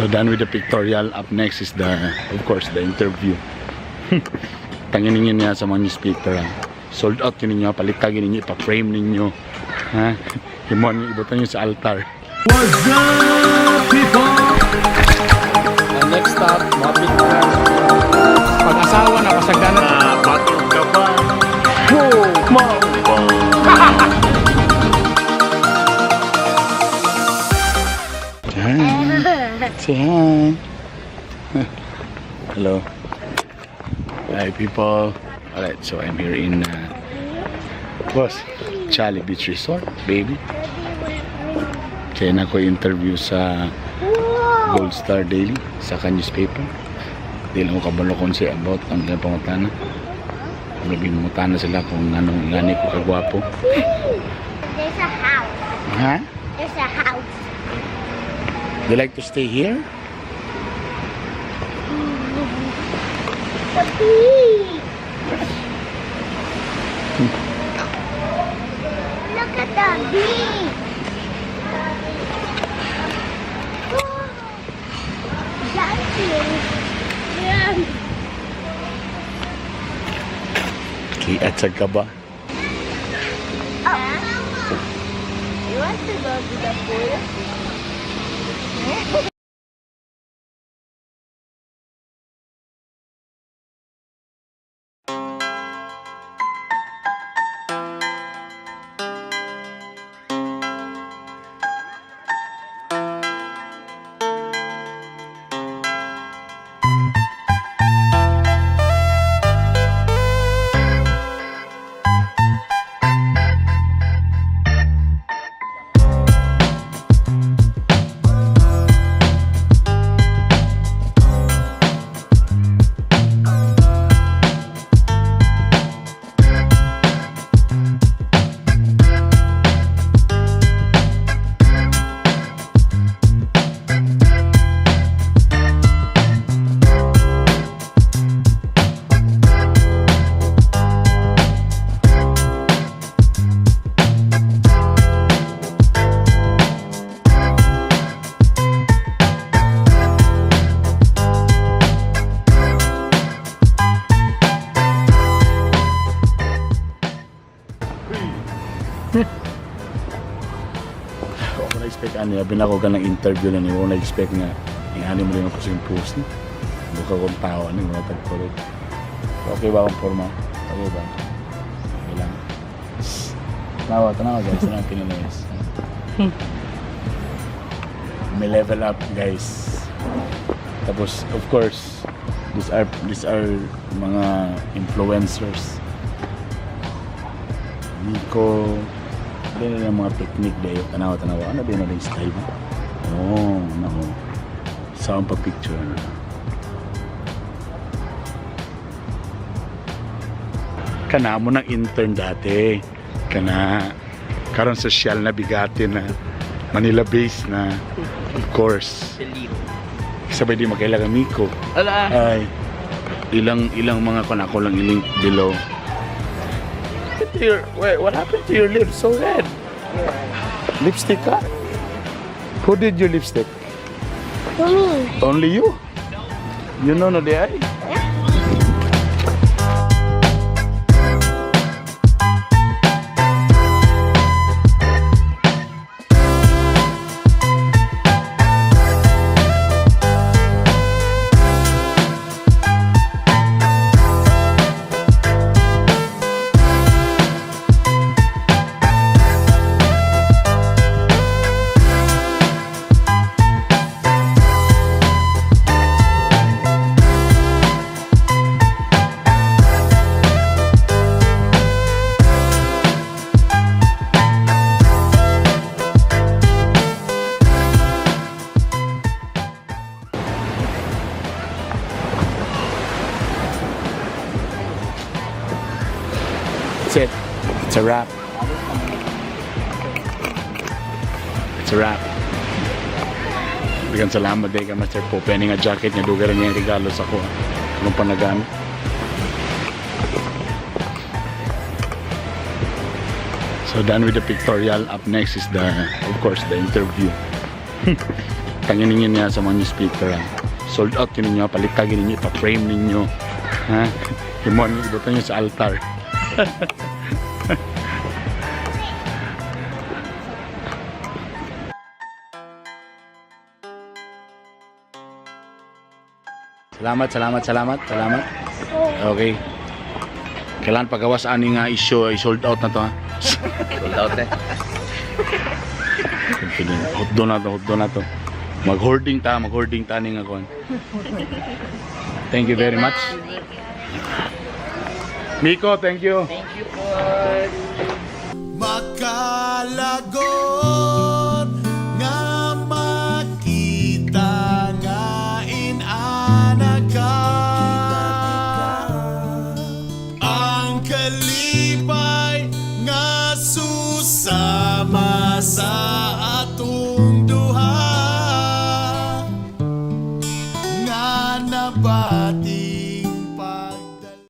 So done with the pictorial. Up next is of course, the interview. Tangin ninyo niya sa mga newspaper. Sold out yun ninyo, palitagin ninyo, ipa-frame ninyo. Ha? Himon, ibutan nyo sa altar. What's up, people? And next stop, mapit na. Pag-asawa na, pasagdanan. Bakit ka ba? Say hi. Hello. Hi people. Alright, so I'm here in Charlie Beach Resort, baby. Kaya na ko interview sa Gold Star Daily sa newspaper. Di lang ko kabalo kung siya about ang kanyang pangutana. Maybe mangutana sila kung anong ngani ko kagwapo. There's a house. Ha? There's a house. You like to stay here? The beach. Look at the beach. Oh, dancing. Yeah. Kiatsag ka ba? You want to go to the pool? Ako na-expect binako ka ng interview na niyo. Ako na-expect nga ihani mo rin ako sa yung post niyo. Buka kong tao mga tagpulot. Okay ba akong forma? Okay ba? Okay lang. Tanawa guys. Tanawa pinalayas. May level up guys. Tapos of course these are mga influencers. Nico, din na mga technique dayo. Tanawa. Ano din na yung style mo? Oh, no. Saan pa picture na? Kana mo ng intern dati. Karon social na bigati na Manila based na, of course. Sabay di magkailangan Miko. Ala. Ay, ilang mga ako lang i-link below. What happened to your lips? So red. Lipstick ka? Who did your lipstick? Me. Only you? You know no di ay? That's it. It's a wrap. It's a wrap. Bigyan salamat din ka Master Po. Penny nga jacket niya. Dugaran niya yung regalo sa ko. Anong panagamit? So done with the pictorial. Up next is of course, the interview. Tangin ninyo niya sa mga speaker. Ha? Sold out yun ninyo, palitagin ninyo, ipa-frame ninyo. Ha? Himon, ibutan nyo sa altar. Salamat. Okay. Kailan pagawas ani nga issue ay sold out na to ha. Sold out eh. Hotdo na to. Mag-hoarding ta ni nga kon. Thank you very much. Miko, thank you. Thank you po. Makalagot nga makita nga inanaka ang kalipay nga susama sa atong duha nga nabati